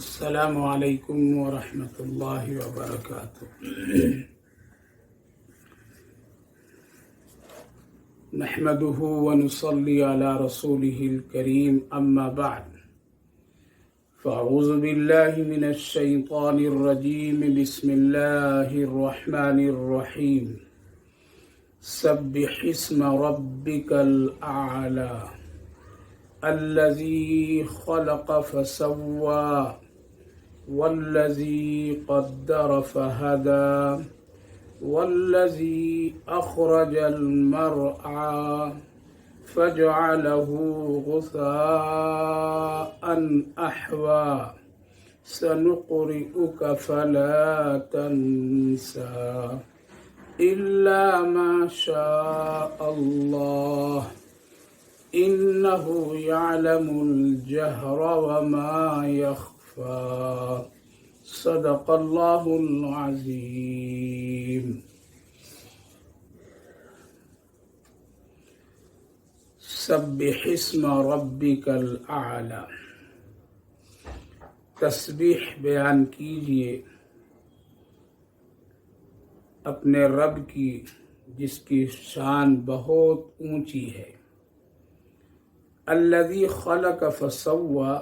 السلام علیکم ورحمۃ اللہ وبرکاتہ۔ نحمده ونصلي على رسوله الكريم اما بعد فاعوذ باللہ من الشیطان الرجیم بسم اللہ الرحمن الرحیم سبح اسم ربک الاعلی الذی خلق فسوى والذی قدر فہدى والذی اخرج المرعى فجعله غثاء احوى سنقرئك فلا تنسى الا ما شاء الله إنه يعلم الجهر وما يخفى صدق الله العظيم۔ سبح اسم ربك الأعلى، تسبیح بیان کیجئے اپنے رب کی جس کی شان بہت اونچی ہے۔ الذی خلق فسوى،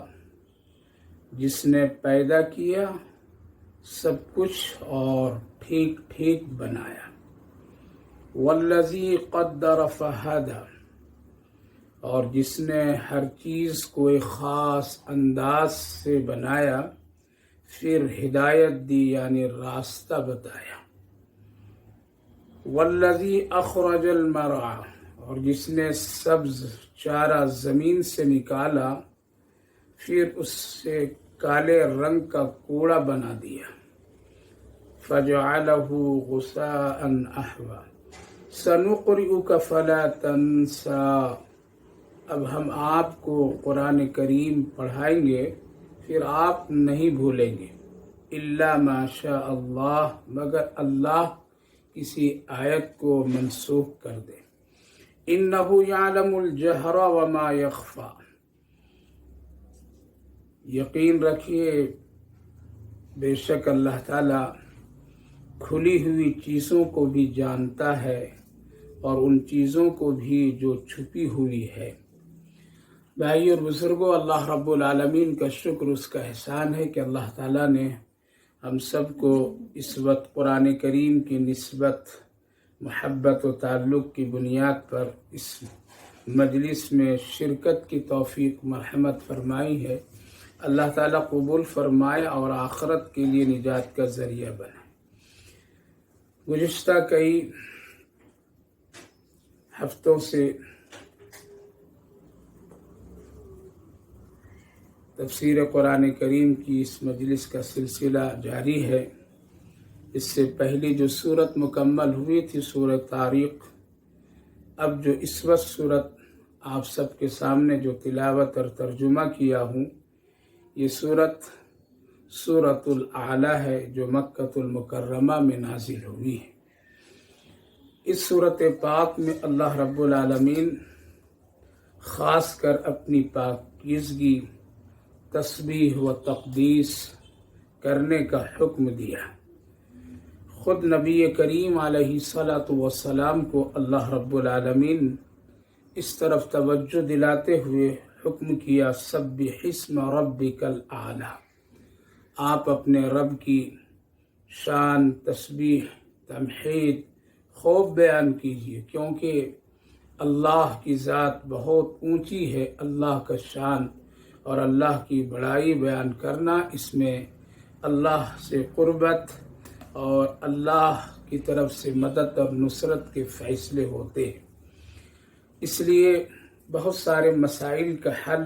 جس نے پیدا کیا سب کچھ اور ٹھیک ٹھیک بنایا۔ والذی قدر فہدى، اور جس نے ہر چیز کو ایک خاص انداز سے بنایا پھر ہدایت دی یعنی راستہ بتایا۔ والذی اخرج المرعى، اور جس نے سبز چارہ زمین سے نکالا پھر اس سے کالے رنگ کا کوڑا بنا دیا۔ فجعلہ غثاء احوى سنقرئک فلا تنسى، اب ہم آپ کو قرآن کریم پڑھائیں گے پھر آپ نہیں بھولیں گے۔ الا ما شاء اللہ، مگر اللہ کسی آیت کو منسوخ کر دے۔ انہ یعلم الجہر وما یخفی، یقین رکھیے بے شک اللہ تعالی کھلی ہوئی چیزوں کو بھی جانتا ہے اور ان چیزوں کو بھی جو چھپی ہوئی ہے۔ بھائی اور بزرگوں، اللہ رب العالمین کا شکر، اس کا احسان ہے کہ اللہ تعالیٰ نے ہم سب کو اس وقت قرآن کریم کی نسبت محبت و تعلق کی بنیاد پر اس مجلس میں شرکت کی توفیق مرحمت فرمائی ہے۔ اللہ تعالیٰ قبول فرمائے اور آخرت کے لیے نجات کا ذریعہ بنائے۔ گزشتہ کئی ہفتوں سے تفسیر قرآن کریم کی اس مجلس کا سلسلہ جاری ہے۔ اس سے پہلی جو صورت مکمل ہوئی تھی سورۃ طارق، اب جو اس وقت صورت آپ سب کے سامنے جو تلاوت اور ترجمہ کیا ہوں، یہ سورۃ الاعلی ہے جو مکۃ المکرمہ میں نازل ہوئی ہے۔ اس سورۃ پاک میں اللہ رب العالمین خاص کر اپنی پاکیزگی، تسبیح و تقدیس کرنے کا حکم دیا۔ خود نبی کریم علیہ الصلاۃ والسلام کو اللہ رب العالمین اس طرف توجہ دلاتے ہوئے حکم کیا، سبح اسم ربک الاعلی، آپ اپنے رب کی شان، تسبیح، تمحید خوب بیان کیجیے، کیونکہ اللہ کی ذات بہت اونچی ہے۔ اللہ کا شان اور اللہ کی بڑائی بیان کرنا، اس میں اللہ سے قربت اور اللہ کی طرف سے مدد اور نصرت کے فیصلے ہوتے ہیں۔ اس لیے بہت سارے مسائل کا حل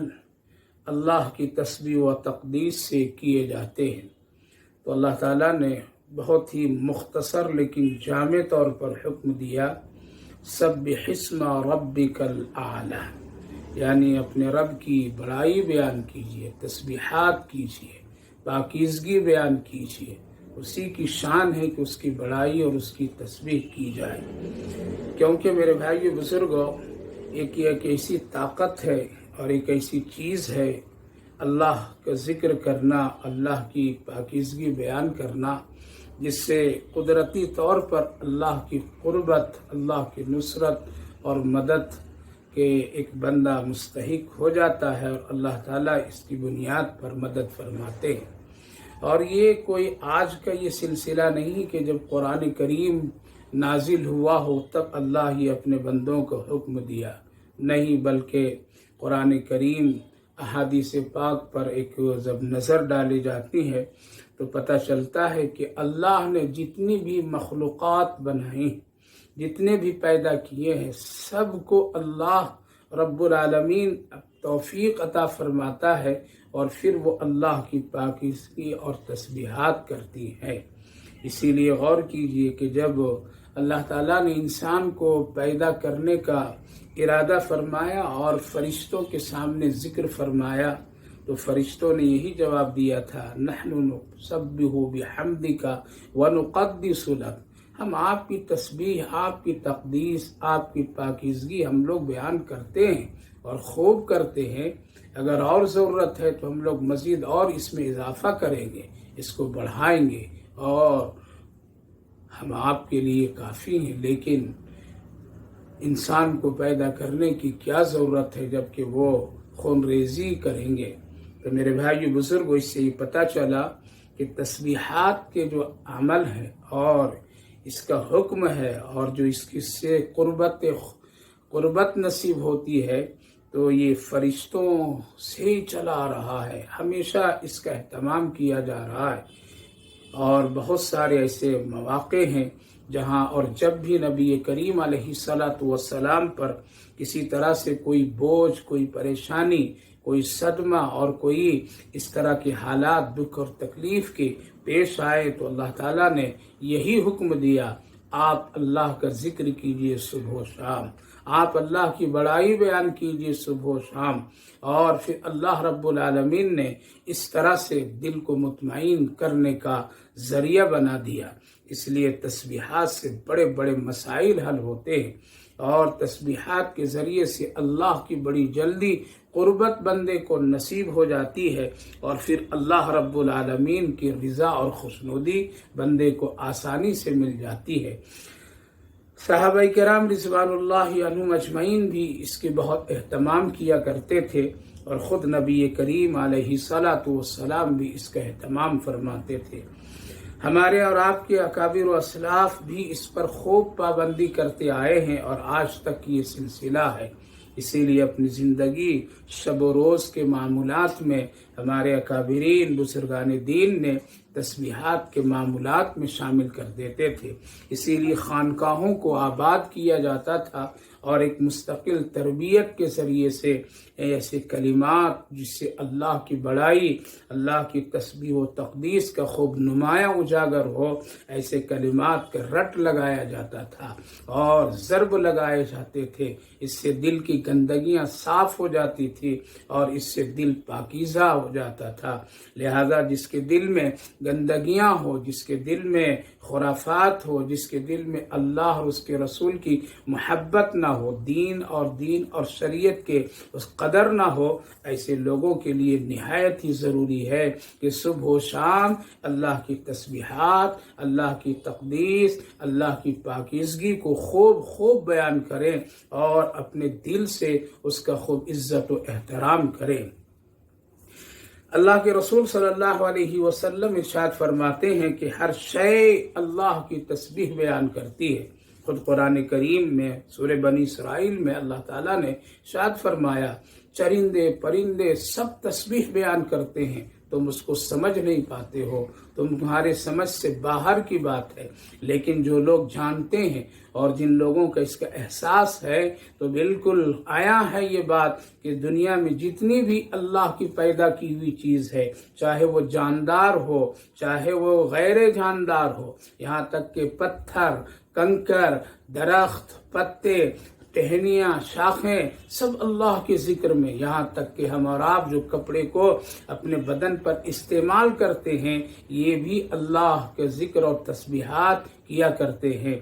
اللہ کی تسبیح و تقدیس سے کیے جاتے ہیں۔ تو اللہ تعالیٰ نے بہت ہی مختصر لیکن جامع طور پر حکم دیا، سبح اسم ربک الاعلی، یعنی اپنے رب کی بڑائی بیان کیجیے، تسبیحات کیجیے، پاکیزگی بیان کیجیے۔ اسی کی شان ہے کہ اس کی بڑائی اور اس کی تسبیح کی جائے، کیونکہ میرے بھائی بزرگوں، ایک ایسی طاقت ہے اور ایک ایسی چیز ہے اللہ کا ذکر کرنا، اللہ کی پاکیزگی بیان کرنا، جس سے قدرتی طور پر اللہ کی قربت، اللہ کی نصرت اور مدد کے ایک بندہ مستحق ہو جاتا ہے، اور اللہ تعالیٰ اس کی بنیاد پر مدد فرماتے ہیں۔ اور یہ کوئی آج کا یہ سلسلہ نہیں کہ جب قرآن کریم نازل ہوا ہو تب اللہ ہی اپنے بندوں کو حکم دیا، نہیں، بلکہ قرآن کریم احادیث پاک پر ایک جب نظر ڈالی جاتی ہے تو پتہ چلتا ہے کہ اللہ نے جتنی بھی مخلوقات بنائیں، جتنے بھی پیدا کیے ہیں، سب کو اللہ رب العالمین توفیق عطا فرماتا ہے، اور پھر وہ اللہ کی پاکیزگی اور تسبیحات کرتی ہے۔ اسی لیے غور کیجئے کہ جب اللہ تعالیٰ نے انسان کو پیدا کرنے کا ارادہ فرمایا اور فرشتوں کے سامنے ذکر فرمایا تو فرشتوں نے یہی جواب دیا تھا، نحن نسبح بحمدک ونقدس لک، ہم آپ کی تسبیح، آپ کی تقدیس، آپ کی پاکیزگی ہم لوگ بیان کرتے ہیں اور خوب کرتے ہیں۔ اگر اور ضرورت ہے تو ہم لوگ مزید اور اس میں اضافہ کریں گے، اس کو بڑھائیں گے، اور ہم آپ کے لیے کافی ہیں۔ لیکن انسان کو پیدا کرنے کی کیا ضرورت ہے جبکہ وہ خون ریزی کریں گے؟ تو میرے بھائی بزرگوں، اس سے یہ پتہ چلا کہ تسبیحات کے جو عمل ہے اور اس کا حکم ہے، اور جو اس کی سے قربت نصیب ہوتی ہے، تو یہ فرشتوں سے ہی چلا آ رہا ہے، ہمیشہ اس کا اہتمام کیا جا رہا ہے۔ اور بہت سارے ایسے مواقع ہیں جہاں اور جب بھی نبی کریم علیہ السلام پر کسی طرح سے کوئی بوجھ، کوئی پریشانی، کوئی صدمہ اور کوئی اس طرح کے حالات دکھ اور تکلیف کے پیش آئے تو اللہ تعالیٰ نے یہی حکم دیا، آپ اللہ کا ذکر کیجئے صبح و شام، آپ اللہ کی بڑائی بیان کیجئے صبح و شام۔ اور پھر اللہ رب العالمین نے اس طرح سے دل کو مطمئن کرنے کا ذریعہ بنا دیا۔ اس لیے تسبیحات سے بڑے بڑے مسائل حل ہوتے ہیں، اور تسبیحات کے ذریعے سے اللہ کی بڑی جلدی قربت بندے کو نصیب ہو جاتی ہے، اور پھر اللہ رب العالمین کی رضا اور خوشنودی بندے کو آسانی سے مل جاتی ہے۔ صحابہ کرام رضوان اللہ عنہم اجمعین بھی اس کے بہت اہتمام کیا کرتے تھے، اور خود نبی کریم علیہ السلام بھی اس کا اہتمام فرماتے تھے۔ ہمارے اور آپ کے اکابر و اسلاف بھی اس پر خوب پابندی کرتے آئے ہیں، اور آج تک یہ سلسلہ ہے۔ اسی لیے اپنی زندگی شب و روز کے معمولات میں ہمارے اکابرین بزرگان دین نے تسبیحات کے معمولات میں شامل کر دیتے تھے۔ اسی لیے خانقاہوں کو آباد کیا جاتا تھا، اور ایک مستقل تربیت کے ذریعے سے ایسے کلمات جس سے اللہ کی بڑائی، اللہ کی تسبیح و تقدیس کا خوب نمایاں اجاگر ہو، ایسے کلمات کا رٹ لگایا جاتا تھا اور ضرب لگائے جاتے تھے۔ اس سے دل کی گندگیاں صاف ہو جاتی تھی، اور اس سے دل پاکیزہ ہو جاتا تھا۔ لہذا جس کے دل میں گندگیاں ہو، جس کے دل میں خرافات ہو، جس کے دل میں اللہ اور اس کے رسول کی محبت نہ ہو، دین اور شریعت کے اس قدر نہ ہو، ایسے لوگوں کے لیے نہایت ہی ضروری ہے کہ صبح و شام اللہ کی تسبیحات، اللہ کی تقدیس، اللہ کی پاکیزگی کو خوب بیان کریں، اور اپنے دل سے اس کا خوب عزت و احترام کریں۔ اللہ کے رسول صلی اللہ علیہ وسلم ارشاد فرماتے ہیں کہ ہر شے اللہ کی تسبیح بیان کرتی ہے۔ خود قرآن کریم میں سورہ بنی اسرائیل میں اللہ تعالیٰ نے ارشاد فرمایا، چرندے پرندے سب تسبیح بیان کرتے ہیں، تم اس کو سمجھ نہیں پاتے ہو، تمہارے سمجھ سے باہر کی بات ہے۔ لیکن جو لوگ جانتے ہیں اور جن لوگوں کا اس کا احساس ہے تو بالکل آیا ہے یہ بات کہ دنیا میں جتنی بھی اللہ کی پیدا کی ہوئی چیز ہے، چاہے وہ جاندار ہو، چاہے وہ غیر جاندار ہو، یہاں تک کہ پتھر، کنکر، درخت، پتے، ٹہنیاں، شاخیں، سب اللہ کے ذکر میں، یہاں تک کہ ہم اور آپ جو کپڑے کو اپنے بدن پر استعمال کرتے ہیں، یہ بھی اللہ کے ذکر اور تسبیحات کی کیا کرتے ہیں۔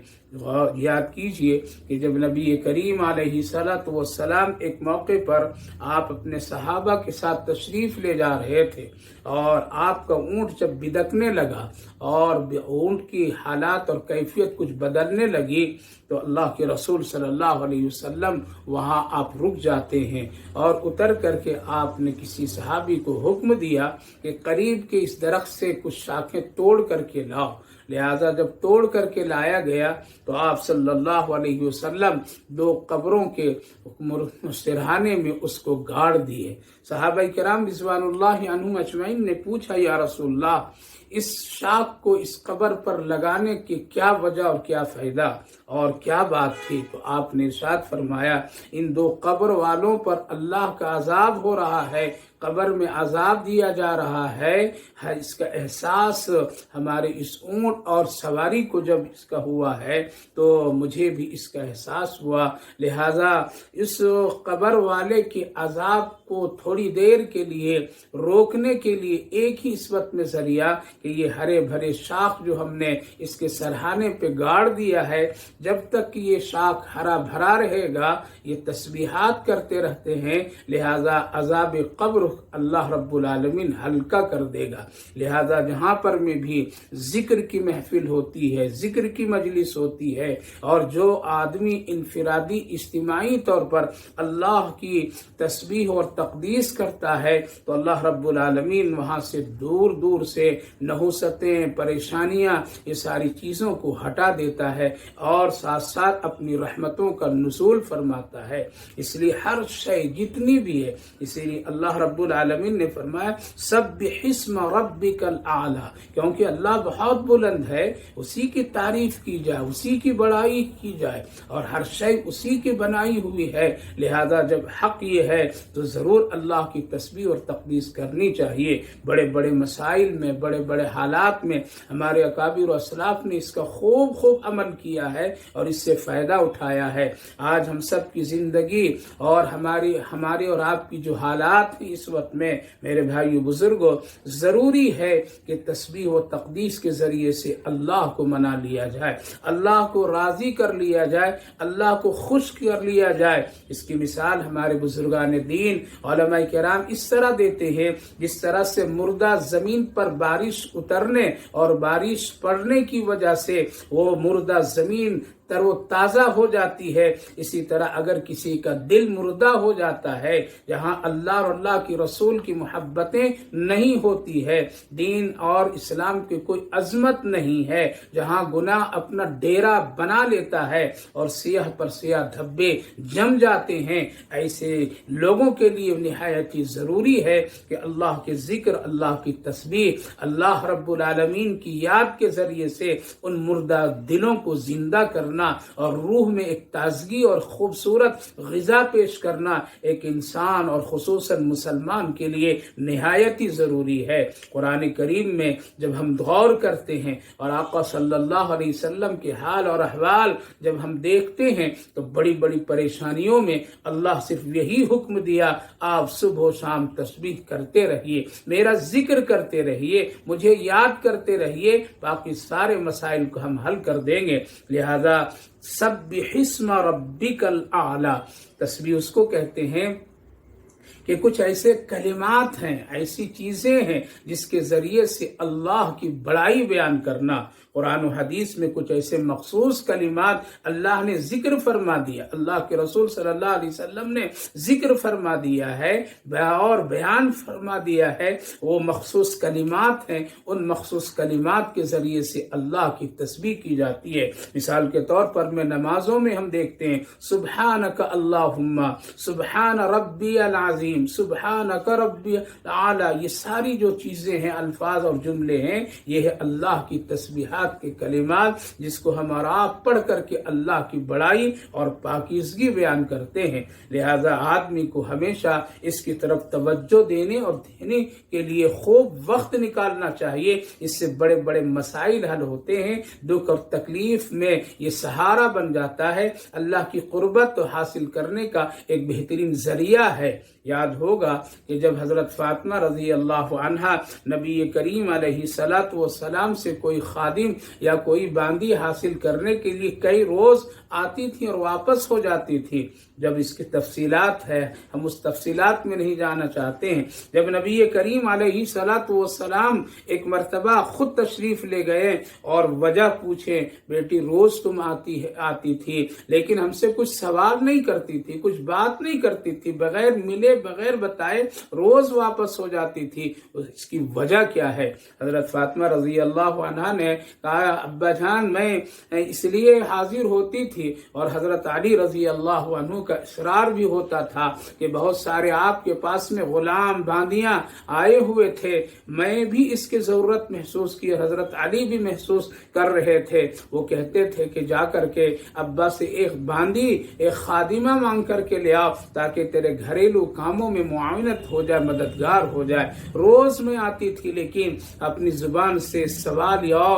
یاد کیجئے کہ جب نبی کریم علیہ السلام ایک موقع پر آپ اپنے صحابہ کے ساتھ تشریف لے جا رہے تھے اور آپ کا اونٹ جب بدکنے لگا اور اونٹ کی حالات اور کیفیت کچھ بدلنے لگی تو اللہ کے رسول صلی اللہ علیہ وسلم وہاں آپ رک جاتے ہیں اور اتر کر کے آپ نے کسی صحابی کو حکم دیا کہ قریب کے اس درخت سے کچھ شاخیں توڑ کر کے لاؤ۔ لہذا جب توڑ کر کے لایا گیا تو آپ صلی اللہ علیہ وسلم 2 قبروں کے سرہانے میں اس کو گاڑ دیے۔ صحابہ کرام رضوان اللہ عنہم اجمعین نے پوچھا یا رسول اللہ اس شاخ کو اس قبر پر لگانے کی کیا وجہ اور کیا فائدہ اور کیا بات تھی؟ تو آپ نے ارشاد فرمایا ان 2 قبر والوں پر اللہ کا عذاب ہو رہا ہے، قبر میں عذاب دیا جا رہا ہے۔ اس کا احساس ہمارے اس اونٹ اور سواری کو جب اس کا ہوا ہے تو مجھے بھی اس کا احساس ہوا، لہذا اس قبر والے کے عذاب کو تھوڑی دیر کے لیے روکنے کے لیے ایک ہی اس وقت میں ذریعہ کہ یہ ہرے بھرے شاخ جو ہم نے اس کے سرہانے پہ گاڑ دیا ہے، جب تک یہ شاخ ہرا بھرا رہے گا یہ تسبیحات کرتے رہتے ہیں، لہذا عذاب قبر اللہ رب العالمین ہلکا کر دے گا۔ لہذا جہاں پر میں بھی ذکر کی محفل ہوتی ہے، ذکر کی مجلس ہوتی ہے اور جو آدمی انفرادی اجتماعی طور پر اللہ کی تسبیح اور تقدیس کرتا ہے تو اللہ رب العالمین وہاں سے دور دور سے نحوستیں، پریشانیاں، یہ ساری چیزوں کو ہٹا دیتا ہے اور ساتھ ساتھ اپنی رحمتوں کا نزول فرماتا ہے۔ اس لیے ہر شے جتنی بھی ہے، اسی لیے اللہ رب العالمین نے فرمایا سبح اسم ربک الاعلی، کیونکہ اللہ بہت بلند ہے، اسی کی تعریف کی جائے، اسی کی بڑائی کی جائے اور ہر شے اسی کی بنائی ہوئی ہے۔ لہذا جب حق یہ ہے تو ضرور اللہ کی تسبیح اور تقدیس کرنی چاہیے۔ بڑے بڑے مسائل میں، بڑے بڑے حالات میں ہمارے اکابر و اسلاف نے اس کا خوب عمل کیا ہے اور اس سے فائدہ اٹھایا ہے۔ آج ہم سب کی زندگی اور ہمارے اور آپ کی جو حالات ہیں اس وقت میں میرے بھائیو بزرگوں، ضروری ہے کہ تسبیح و تقدیس کے ذریعے سے اللہ کو منا لیا جائے، اللہ کو راضی کر لیا جائے، اللہ کو خوش کر لیا جائے۔ اس کی مثال ہمارے بزرگان دین علماء کرام اس طرح دیتے ہیں جس طرح سے مردہ زمین پر بارش اترنے اور بارش پڑنے کی وجہ سے وہ مردہ زمین تر و تازہ ہو جاتی ہے، اسی طرح اگر کسی کا دل مردہ ہو جاتا ہے، جہاں اللہ اور اللہ کی رسول کی محبتیں نہیں ہوتی ہے، دین اور اسلام کی کوئی عظمت نہیں ہے، جہاں گناہ اپنا ڈیرا بنا لیتا ہے اور سیاہ پر سیاہ دھبے جم جاتے ہیں، ایسے لوگوں کے لیے نہایت ہی ضروری ہے کہ اللہ کے ذکر، اللہ کی تسبیح، اللہ رب العالمین کی یاد کے ذریعے سے ان مردہ دلوں کو زندہ کرنا اور روح میں ایک تازگی اور خوبصورت غذا پیش کرنا ایک انسان اور خصوصاً مسلمان کے لیے نہایت ہی ضروری ہے۔ قرآن کریم میں جب ہم غور کرتے ہیں اور آقا صلی اللہ علیہ وسلم کے حال اور احوال جب ہم دیکھتے ہیں تو بڑی بڑی پریشانیوں میں اللہ صرف یہی حکم دیا، آپ صبح و شام تسبیح کرتے رہیے، میرا ذکر کرتے رہیے، مجھے یاد کرتے رہیے، باقی سارے مسائل کو ہم حل کر دیں گے۔ لہذا سبح اسم ربک الاعلی، تسبیح اس کو کہتے ہیں کہ کچھ ایسے کلمات ہیں، ایسی چیزیں ہیں جس کے ذریعے سے اللہ کی بڑائی بیان کرنا۔ قرآن و حدیث میں کچھ ایسے مخصوص کلمات اللہ نے ذکر فرما دیا، اللہ کے رسول صلی اللہ علیہ وسلم نے ذکر فرما دیا ہے اور بیان فرما دیا ہے، وہ مخصوص کلمات ہیں، ان مخصوص کلمات کے ذریعے سے اللہ کی تسبیح کی جاتی ہے۔ مثال کے طور پر میں نمازوں میں ہم دیکھتے ہیں سبحانک اللہم، سبحان ربی العظیم، سبحانک ربی الاعلی، یہ ساری جو چیزیں ہیں، الفاظ اور جملے ہیں، یہ ہے اللہ کی تسبیحات کے کلمات جس کو ہم اور آپ پڑھ کر کے اللہ کی بڑائی اور پاکیزگی بیان کرتے ہیں۔ لہذا آدمی کو ہمیشہ اس کی طرف توجہ دینے اور دینے کے لیے خوب وقت نکالنا چاہیے، اس سے بڑے بڑے مسائل حل ہوتے ہیں، دکھ اور تکلیف میں یہ سہارا بن جاتا ہے، اللہ کی قربت حاصل کرنے کا ایک بہترین ذریعہ ہے۔ یاد یاد ہوگا کہ جب حضرت فاطمہ رضی اللہ عنہا نبی کریم علیہ الصلوۃ والسلام سے کوئی خادم یا کوئی باندی حاصل کرنے کے لیے کئی روز آتی تھی اور واپس ہو جاتی تھی، جب اس کی تفصیلات ہے ہم اس تفصیلات میں نہیں جانا چاہتے ہیں، جب نبی کریم علیہ الصلوۃ والسلام ایک مرتبہ خود تشریف لے گئے اور وجہ پوچھے، بیٹی روز تم آتی تھی لیکن ہم سے کچھ سوال نہیں کرتی تھی، کچھ بات نہیں کرتی تھی، بغیر ملے بغیر بتائے روز واپس ہو جاتی تھی، اس کی وجہ کیا ہے؟ حضرت فاطمہ رضی اللہ عنہا نے کہا ابا جان میں اس لیے حاضر ہوتی تھی، اور حضرت علی رضی اللہ عنہ کا اصرار بھی ہوتا تھا کہ بہت سارے آپ کے پاس میں غلام باندیاں آئے ہوئے تھے، میں بھی اس کی ضرورت محسوس کی، حضرت علی بھی محسوس کر رہے تھے، وہ کہتے تھے کہ جا کر کے ابا سے ایک باندی ایک خادمہ مانگ کر کے لے آؤ تاکہ تیرے گھریلو کاموں میں معاونت ہو جائے، مددگار ہو جائے۔ روز میں آتی تھی لیکن اپنی زبان سے سوال یا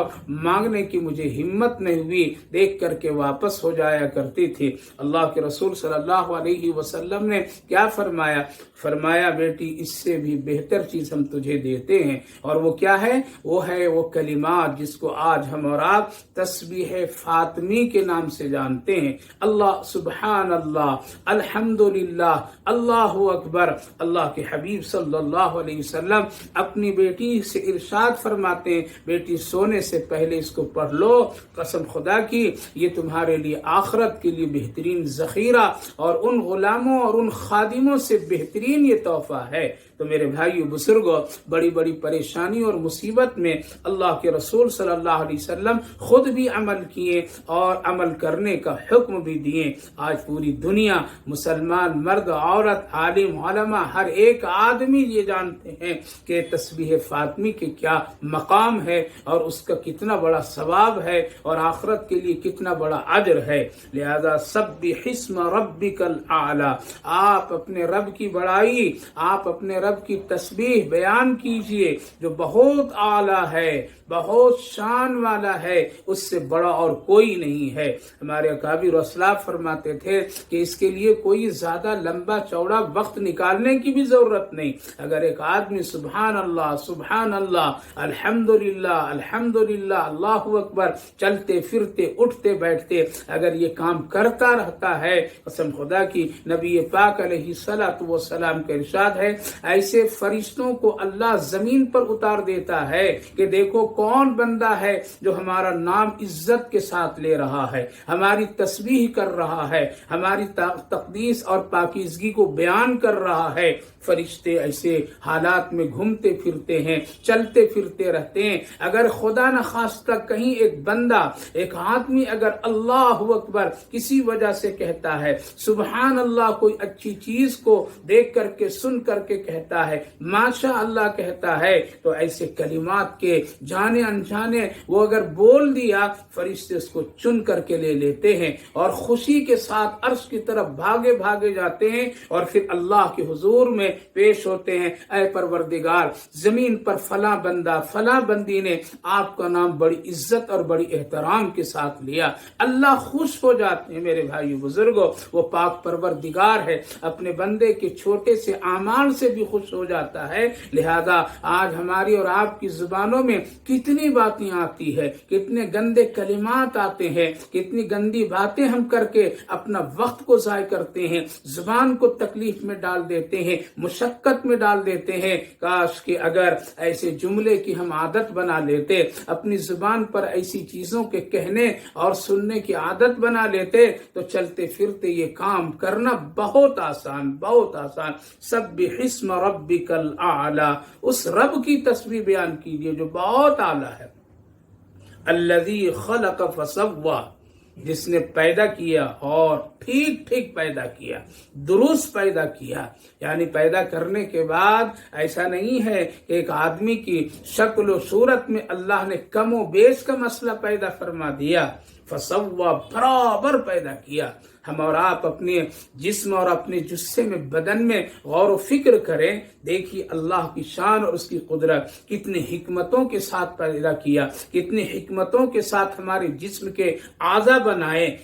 مانگنے کی مجھے ہمت نہیں ہوئی، دیکھ کر کے واپس ہو جایا کرتی تھی۔ اللہ کے رسول صلی اللہ علیہ وسلم نے کیا فرمایا بیٹی اس سے بھی بہتر چیز ہم تجھے دیتے ہیں، اور وہ کیا ہے؟ وہ ہے وہ کلمات جس کو آج ہم اور آپ تسبیح فاطمی کے نام سے جانتے ہیں۔ اللہ سبحان اللہ، الحمدللہ، اللہ اکبر۔ اللہ کے حبیب صلی اللہ علیہ وسلم اپنی بیٹی سے ارشاد فرماتے ہیں بیٹی سونے سے پہلے اس کو پڑھ لو، قسم خدا کی یہ تمہارے لیے آخرت کے لیے بہترین ذخیرہ اور ان غلاموں اور ان خادموں سے بہترین یہ تحفہ ہے۔ تو میرے بھائیو بزرگوں، بڑی بڑی پریشانی اور مصیبت میں اللہ کے رسول صلی اللہ علیہ وسلم خود بھی عمل کیے اور عمل کرنے کا حکم بھی دیے۔ آج پوری دنیا مسلمان مرد عورت عالم علماء ہر ایک آدمی یہ جانتے ہیں کہ تسبیح فاطمی کے کیا مقام ہے اور اس کا کتنا بڑا ثواب ہے اور آخرت کے لیے کتنا بڑا اجر ہے۔ لہذا سبح اسم ربک الاعلی، آپ اپنے رب کی بڑائی، آپ اپنے رب کی تسبیح بیان کیجئے جو بہت اعلیٰ ہے، بہت شان والا ہے، اس سے بڑا اور کوئی نہیں ہے۔ ہمارے اکابر اسلاف فرماتے تھے کہ اس کے لیے کوئی زیادہ لمبا چوڑا وقت نکالنے کی بھی ضرورت نہیں۔ اگر ایک آدمی سبحان اللہ الحمدللہ الحمدللہ اللہ اکبر چلتے پھرتے اٹھتے بیٹھتے اگر یہ کام کرتا رہتا ہے، قسم خدا کی نبی پاک علیہ الصلوۃ والسلام کا ارشاد ہے ایسے فرشتوں کو اللہ زمین پر اتار دیتا ہے کہ دیکھو کون بندہ ہے جو ہمارا نام عزت کے ساتھ لے رہا ہے، ہماری تسبیح کر رہا ہے، ہماری تقدیس اور پاکیزگی کو بیان کر رہا ہے۔ فرشتے ایسے حالات میں گھومتے پھرتے ہیں، چلتے پھرتے رہتے ہیں۔ اگر خدا نخواستہ کہیں ایک بندہ ایک آدمی اگر اللہ اکبر کسی وجہ سے کہتا ہے، سبحان اللہ کوئی اچھی چیز کو دیکھ کر کے سن کر کے کہتا ہے، ماشاء اللہ کہتا ہے، تو ایسے کلمات کے جانے انجانے وہ اگر بول دیا فرشتے اس کو چن کر کے لے لیتے ہیں اور خوشی کے ساتھ عرش کی طرف بھاگے جاتے ہیں اور پھر اللہ کے حضور میں پیش ہوتے ہیں، اے پروردگار زمین پر فلاں بندہ فلاں بندی نے آپ کا نام بڑی عزت اور بڑی احترام کے ساتھ لیا۔ اللہ خوش ہو جاتے ہیں میرے بھائیو بزرگوں، وہ پاک پروردگار ہے، اپنے بندے کے چھوٹے سے اعمال سے بھی خوش ہو جاتا ہے۔ لہذا آج ہماری اور آپ کی زبانوں میں کتنی باتیں آتی ہے، کتنے گندے کلمات آتے ہیں، کتنی گندی باتیں ہم کر کے اپنا وقت کو ضائع کرتے ہیں، زبان کو تکلیف میں ڈال دیتے ہیں، مشقت میں ڈال دیتے ہیں۔ کاش کہ اگر ایسے جملے کی ہم عادت بنا لیتے، اپنی زبان پر ایسی چیزوں کے کہنے اور سننے کی عادت بنا لیتے تو چلتے پھرتے یہ کام کرنا بہت آسان، بہت آسان۔ سبح اسم ربک الاعلی، اس رب کی تسبیح بیان کیجیے جو بہت اعلیٰ ہے۔ الذی خلق فسوی، جس نے پیدا کیا اور ٹھیک پیدا کیا، درست پیدا کیا، یعنی پیدا کرنے کے بعد ایسا نہیں ہے کہ ایک آدمی کی شکل و صورت میں اللہ نے کم و بیش کا مسئلہ پیدا فرما دیا، فسوی برابر پیدا کیا۔ ہم اور آپ اپنے جسم اور اپنے جسے میں بدن میں غور و فکر کریں، دیکھیے اللہ کی شان اور اس کی قدرت، کتنے حکمتوں کے ساتھ پیدا کیا، کتنے حکمتوں کے ساتھ ہمارے جسم کے اعضاء بنائے۔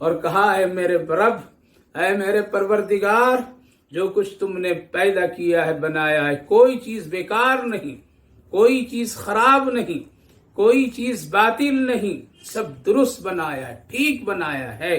اور کہا اے میرے رب، اے میرے پروردگار، جو کچھ تم نے پیدا کیا ہے، بنایا ہے، کوئی چیز بیکار نہیں، کوئی چیز خراب نہیں، کوئی چیز باطل نہیں، سب درست بنایا ہے، ٹھیک بنایا ہے۔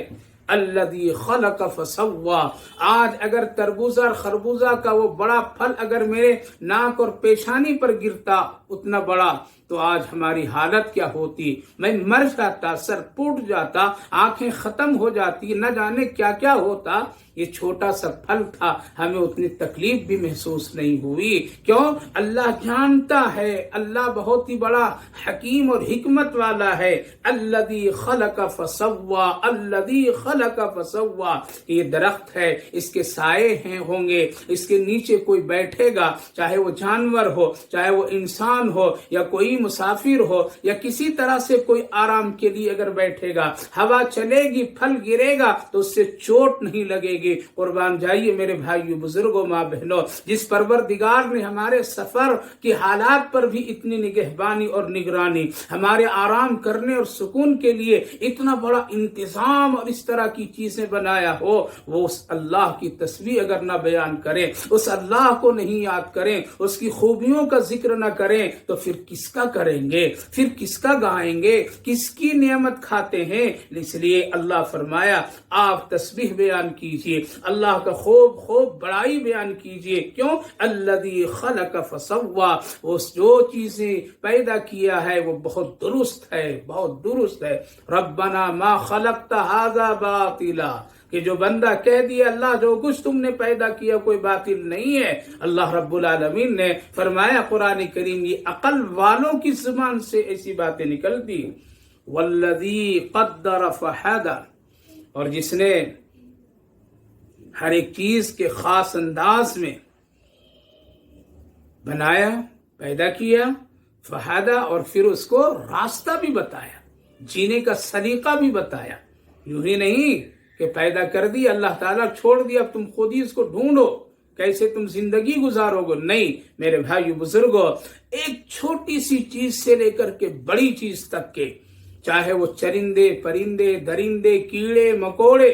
الذی خلق فسوا۔ آج اگر تربوزہ اور خربوزہ کا وہ بڑا پھل اگر میرے ناک اور پیشانی پر گرتا، اتنا بڑا، تو آج ہماری حالت کیا ہوتی؟ میں مر جاتا، سر ٹوٹ جاتا، آنکھیں ختم ہو جاتی، نہ جانے کیا کیا ہوتا۔ یہ چھوٹا سا پھل تھا، ہمیں اتنی تکلیف بھی محسوس نہیں ہوئی۔ کیوں؟ اللہ جانتا ہے، اللہ بہت ہی بڑا حکیم اور حکمت والا ہے۔ الذی خلق فسوا، الذی خلق فسوا۔ یہ درخت ہے، اس کے سائے ہیں ہوں گے، اس کے نیچے کوئی بیٹھے گا، چاہے وہ جانور ہو، چاہے وہ انسان ہو، یا کوئی مسافر ہو، یا کسی طرح سے کوئی آرام کے لیے اگر بیٹھے گا، ہوا چلے گی، پھل گرے گا تو اس سے چوٹ نہیں لگے گی۔ قربان جائیے میرے بھائیو، بزرگوں، ماں بہنوں، جس پروردگار نے ہمارے سفر کی حالات پر بھی اتنی نگہبانی اور نگرانی، ہمارے آرام کرنے اور سکون کے لیے اتنا بڑا انتظام اور اس طرح کی چیزیں بنایا ہو، وہ اس اللہ کی تسبیح اگر نہ بیان کریں، اس اللہ کو نہیں یاد کریں، اس کی خوبیوں کا ذکر نہ کریں، تو پھر کس کا کریں گے؟ پھر کس کا گائیں گے؟ کس کی نعمت کھاتے ہیں؟ اس لیے اللہ فرمایا آپ تسبیح بیان کیجئے، اللہ کا خوب خوب بڑائی بیان کیجئے۔ کیوں؟ الذی خلق فسوا، وہ جو چیزیں پیدا کیا ہے وہ بہت درست ہے، بہت درست ہے۔ ربنا ما خلقت ھذا باطلا، کہ جو بندہ کہہ دیا اللہ جو کچھ تم نے پیدا کیا کوئی باطل نہیں ہے، اللہ رب العالمین نے فرمایا قرآن کریم، یہ عقل والوں کی زبان سے ایسی باتیں نکلتی ہیں۔ والذی قدر فہدی، اور جس نے ہر ایک چیز کے خاص انداز میں بنایا، پیدا کیا، فہدی، اور پھر اس کو راستہ بھی بتایا، جینے کا سلیقہ بھی بتایا۔ یوں ہی نہیں کہ پیدا کر دی اللہ تعالیٰ چھوڑ دیا، اب تم خود ہی اس کو ڈھونڈو کیسے تم زندگی گزارو گے۔ نہیں میرے بھائیو بزرگوں، ایک چھوٹی سی چیز سے لے کر کے بڑی چیز تک کے، چاہے وہ چرندے، پرندے، درندے، کیڑے مکوڑے،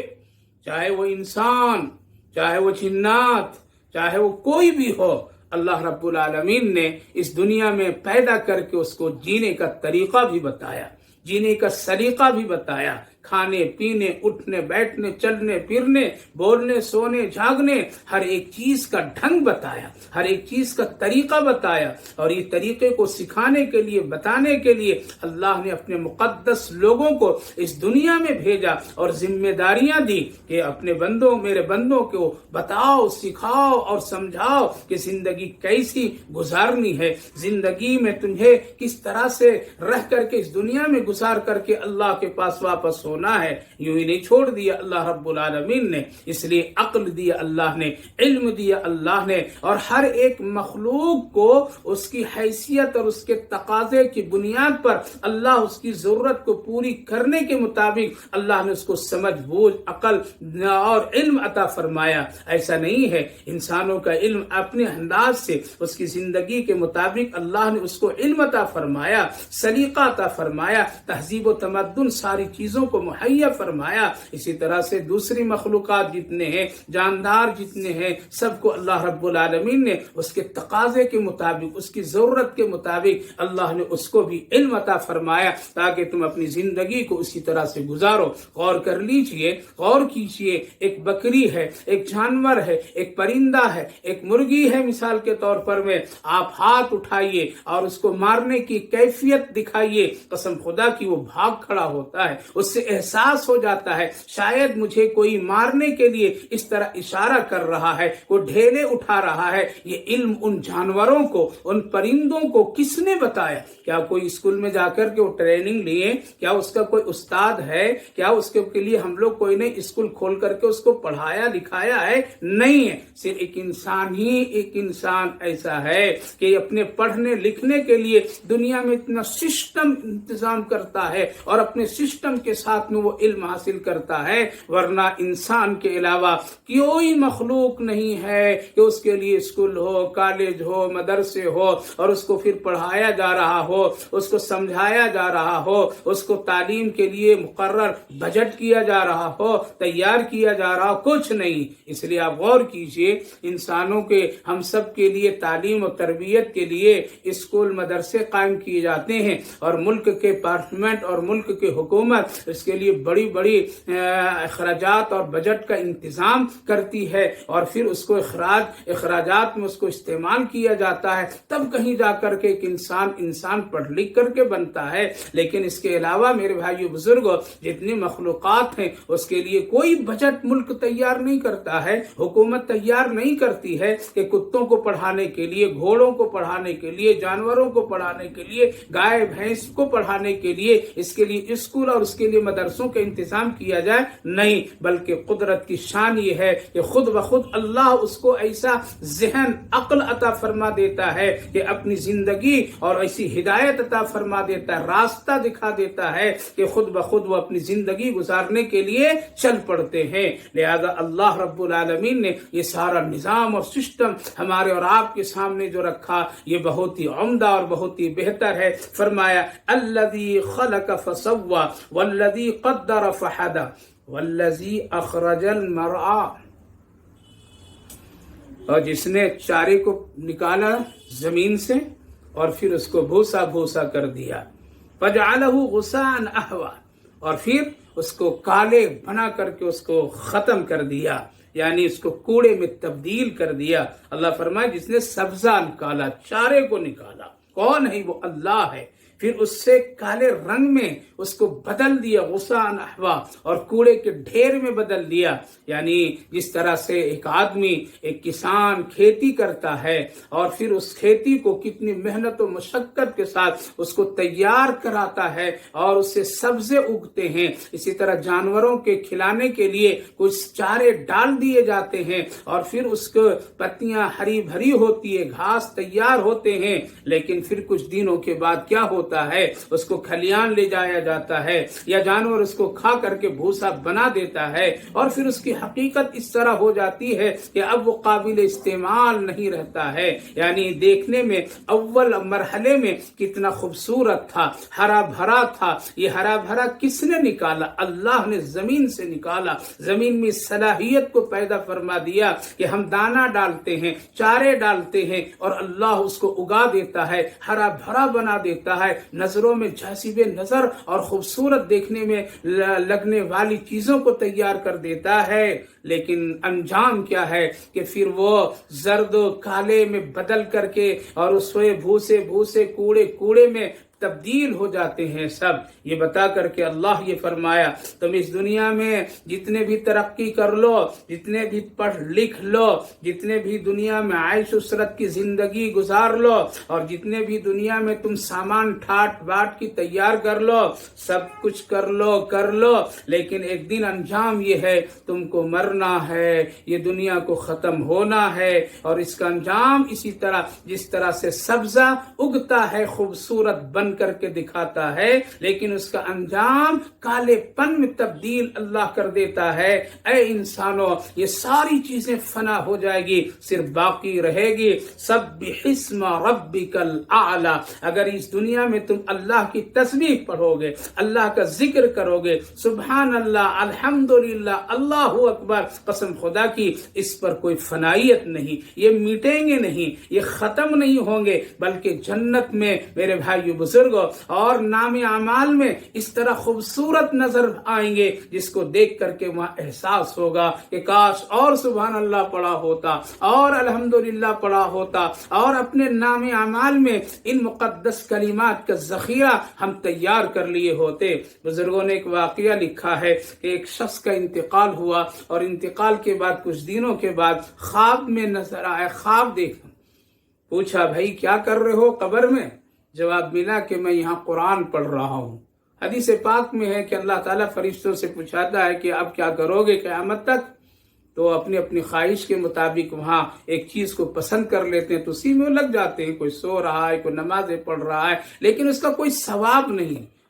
چاہے وہ انسان، چاہے وہ جنات، چاہے وہ کوئی بھی ہو، اللہ رب العالمین نے اس دنیا میں پیدا کر کے اس کو جینے کا طریقہ بھی بتایا، جینے کا سلیقہ بھی بتایا، کھانے پینے، اٹھنے بیٹھنے، چلنے پھرنے، بولنے سونے جھاگنے، ہر ایک چیز کا ڈھنگ بتایا، ہر ایک چیز کا طریقہ بتایا۔ اور یہ طریقے کو سکھانے کے لیے، بتانے کے لیے اللہ نے اپنے مقدس لوگوں کو اس دنیا میں بھیجا اور ذمہ داریاں دی کہ اپنے بندوں، میرے بندوں کو بتاؤ، سکھاؤ اور سمجھاؤ کہ زندگی کیسی گزارنی ہے، زندگی میں تمہیں کس طرح سے رہ کر کے اس دنیا میں گزار کر کے اللہ کے پاس واپس ہونا ہے۔ یوں ہی نہیں چھوڑ دیا اللہ رب العالمین نے، اس لیے عقل دیا اللہ نے، علم دیا اللہ نے، اور ہر ایک مخلوق کو اس کی حیثیت اور اس کے تقاضے کی بنیاد پر اللہ اس کی ضرورت کو پوری کرنے کے مطابق اللہ نے اس کو سمجھ بوجھ، عقل اور علم عطا فرمایا۔ ایسا نہیں ہے، انسانوں کا علم اپنے انداز سے اس کی زندگی کے مطابق اللہ نے اس کو علم عطا فرمایا، سلیقہ عطا فرمایا، تہذیب و تمدن ساری چیزوں کو مہیا فرمایا۔ اسی طرح سے دوسری مخلوقات جتنے ہیں، جاندار جتنے ہیں، سب کو اللہ رب العالمین نے اس کے تقاضے کے مطابق، اس کی ضرورت کے مطابق اللہ نے اس کو بھی علم عطا فرمایا تاکہ تم اپنی زندگی کو اسی طرح سے گزارو۔ غور کر لیجئے، غور کیجئے، ایک بکری ہے، ایک جانور ہے، ایک پرندہ ہے، ایک مرغی ہے، مثال کے طور پر میں آپ ہاتھ اٹھائیے اور اس کو مارنے کی کیفیت دکھائیے، قسم خدا کی وہ بھاگ کھڑا ہوتا ہے، اس سے احساس ہو جاتا ہے شاید مجھے کوئی مارنے کے لیے اس طرح اشارہ کر رہا ہے، کوئی ڈھیلے اٹھا رہا ہے۔ یہ علم ان جانوروں کو، ان پرندوں کو کس نے بتایا؟ کیا کوئی اسکول میں جا کر کے وہ ٹریننگ لیے؟ کیا اس کا کوئی استاد ہے؟ کیا اس کے لیے ہم لوگ کوئی نے اسکول کھول کر کے اس کو پڑھایا لکھایا ہے؟ نہیں ہے، صرف ایک انسان ہی، ایک انسان ایسا ہے کہ اپنے پڑھنے لکھنے کے لیے دنیا میں اتنا سسٹم انتظام کرتا ہے اور اپنے سسٹم کے ساتھ ساتھ میں وہ علم حاصل کرتا ہے، ورنہ انسان کے علاوہ کوئی مخلوق نہیں ہے کہ اس کے لیے اسکول ہو، کالج ہو، مدرسے ہو اور اس کو پھر پڑھایا جا رہا ہو، اس کو سمجھایا جا رہا ہو، اس کو تعلیم کے لیے مقرر بجٹ کیا جا رہا ہو، تیار کیا جا رہا ہو، کچھ نہیں۔ اس لیے آپ غور کیجئے، انسانوں کے ہم سب کے لیے تعلیم و تربیت کے لیے اسکول مدرسے قائم کیے جاتے ہیں، اور ملک کے پارلیمنٹ اور ملک کے حکومت اس کے لیے بڑی بڑی اخراجات اور بجٹ کا انتظام کرتی ہے، اور پھر اس کو اخراجات میں اس کو استعمال کیا جاتا ہے، تب کہیں جا کر کے ایک انسان پڑھ لکھ کر کے بنتا ہے۔ لیکن اس کے علاوہ میرے بھائیو بزرگوں، جتنی مخلوقات ہیں اس کے لیے کوئی بجٹ ملک تیار نہیں کرتا ہے، حکومت تیار نہیں کرتی ہے کہ کتوں کو پڑھانے کے لیے، گھوڑوں کو پڑھانے کے لیے، جانوروں کو پڑھانے کے لیے، گائے بھینس کو پڑھانے کے لیے اس کے لیے اسکول اور اس کے لیے مدرسوں کا انتظام کیا جائے، نہیں، بلکہ قدرت کی شان یہ ہے کہ خود بخود اللہ اس کو ایسا ذہن عقل عطا فرما دیتا ہے کہ اپنی زندگی اور ایسی ہدایت عطا فرما دیتا ہے، راستہ دکھا دیتا ہے کہ خود بخود وہ اپنی زندگی گزارنے کے لیے چل پڑتے ہیں۔ لہذا اللہ رب العالمین نے یہ سارا نظام اور سسٹم ہمارے اور آپ کے سامنے جو رکھا، یہ بہت ہی عمدہ اور بہت ہی بہتر ہے۔ فرمایا الذی خلق فسوى والذی قدر فہدى والذی اخرج المرعى، اور جس نے چارے کو نکالا زمین سے اور پھر اس کو بھوسا بھوسا کر دیا، فجعلہ غثاء احوا، اور پھر اس کو کالے بنا کر کے اس کو ختم کر دیا، یعنی اس کو کوڑے میں تبدیل کر دیا۔ اللہ فرمائے جس نے سبزہ نکالا، چارے کو نکالا، کون ہے وہ؟ اللہ ہے۔ پھر اس سے کالے رنگ میں اس کو بدل دیا، غصاء احوا، اور کوڑے کے ڈھیر میں بدل دیا۔ یعنی جس طرح سے ایک آدمی، ایک کسان کھیتی کرتا ہے اور پھر اس کھیتی کو کتنی محنت و مشقت کے ساتھ اس کو تیار کراتا ہے اور اس سے سبزے اگتے ہیں، اسی طرح جانوروں کے کھلانے کے لیے کچھ چارے ڈال دیے جاتے ہیں اور پھر اس کو پتیاں ہری بھری ہوتی ہے، گھاس تیار ہوتے ہیں، لیکن پھر کچھ دنوں کے بعد کیا ہوتا ہے؟ اس کو کھلیان لے جایا جاتا ہے یا جانور اس کو کھا کر کے بھوسا بنا دیتا ہے، اور پھر اس کی حقیقت اس طرح ہو جاتی ہے کہ اب وہ قابل استعمال نہیں رہتا ہے۔ یعنی دیکھنے میں اول مرحلے میں کتنا خوبصورت تھا، ہرا بھرا تھا، یہ ہرا بھرا کس نے نکالا؟ اللہ نے زمین سے نکالا۔ زمین میں صلاحیت کو پیدا فرما دیا کہ ہم دانا ڈالتے ہیں، چارے ڈالتے ہیں اور اللہ اس کو اگا دیتا ہے، ہرا بھرا بنا دیتا ہے، نظروں میں جاذب نظر اور خوبصورت دیکھنے میں لگنے والی چیزوں کو تیار کر دیتا ہے۔ لیکن انجام کیا ہے کہ پھر وہ زرد و کالے میں بدل کر کے اور اس میں بھوسے کوڑے میں تبدیل ہو جاتے ہیں سب۔ یہ بتا کر کے اللہ یہ فرمایا تم اس دنیا میں جتنے بھی ترقی کر لو، جتنے بھی پڑھ لکھ لو، جتنے بھی دنیا میں عیش عشرت کی زندگی گزار لو، اور جتنے بھی دنیا میں تم سامان ٹھاٹ باٹ کی تیار کر لو، سب کچھ کر لو، لیکن ایک دن انجام یہ ہے تم کو مرنا ہے، یہ دنیا کو ختم ہونا ہے، اور اس کا انجام اسی طرح جس طرح سے سبزہ اگتا ہے خوبصورت بن کر کے دکھاتا ہے، لیکن اس کا انجام کالے پن میں تبدیل اللہ کر دیتا ہے۔ اے انسانوں، یہ ساری چیزیں فنا ہو جائے گی، صرف باقی رہے گی سبح اسم ربک الاعلی۔ اگر اس دنیا میں تم اللہ کی تسبیح پڑھو گے، اللہ کا ذکر کرو گے، سبحان اللہ، الحمدللہ، اللہ اکبر، قسم خدا کی اس پر کوئی فنائیت نہیں، یہ میٹیں گے نہیں، یہ ختم نہیں ہوں گے، بلکہ جنت میں میرے بھائیو بزرگوں اور نام اعمال میں اس طرح خوبصورت نظر آئیں گے جس کو دیکھ کر کے وہاں احساس ہوگا کہ کاش اور سبحان اللہ پڑھا ہوتا اور الحمدللہ پڑھا ہوتا، اور اپنے نام اعمال میں ان مقدس کلمات کا ذخیرہ ہم تیار کر لیے ہوتے۔ بزرگوں نے ایک واقعہ لکھا ہے کہ ایک شخص کا انتقال ہوا، اور انتقال کے بعد کچھ دنوں کے بعد خواب میں نظر آیا، خواب دیکھا، پوچھا بھائی کیا کر رہے ہو قبر میں؟ جواب ملا کہ میں یہاں قرآن پڑھ رہا ہوں۔ حدیث پاک میں ہے کہ اللہ تعالیٰ فرشتوں سے پوچھاتا ہے کہ اب کیا کرو گے قیامت تک؟ تو اپنی اپنی خواہش کے مطابق وہاں ایک چیز کو پسند کر لیتے ہیں تو اسی میں لگ جاتے ہیں، کوئی سو رہا ہے، کوئی نمازیں پڑھ رہا ہے، لیکن اس کا کوئی ثواب نہیں۔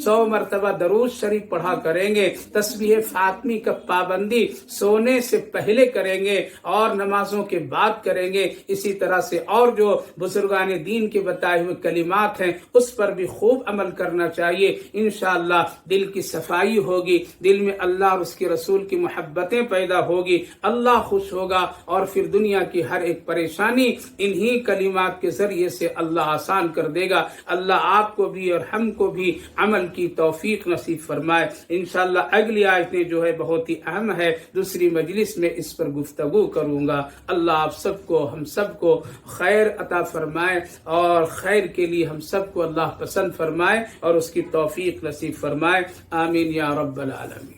100 مرتبہ درود شریف پڑھا کریں گے، تسبیح فاطمی کا پابندی سونے سے پہلے کریں گے اور نمازوں کے بعد کریں گے۔ اسی طرح سے اور جو بزرگان دین کے بتائے ہوئے کلمات ہیں اس پر بھی خوب عمل کرنا چاہیے۔ انشاءاللہ دل کی صفائی ہوگی، دل میں اللہ اور اس کے رسول کی محبتیں پیدا ہوگی، اللہ خوش ہوگا اور پھر دنیا کی ہر ایک پریشانی انہی کلمات کے ذریعے سے اللہ آسان کر دے گا۔ اللہ آپ کو بھی اور ہم کو بھی عمل کی توفیق نصیب فرمائے۔ انشاءاللہ اگلی آیتیں جو ہے بہت ہی اہم ہے، دوسری مجلس میں اس پر گفتگو کروں گا۔ اللہ آپ سب کو ہم سب کو خیر عطا فرمائے اور خیر کے لیے ہم سب کو اللہ پسند فرمائے اور اس کی توفیق نصیب فرمائے۔ آمین یا رب العالمین۔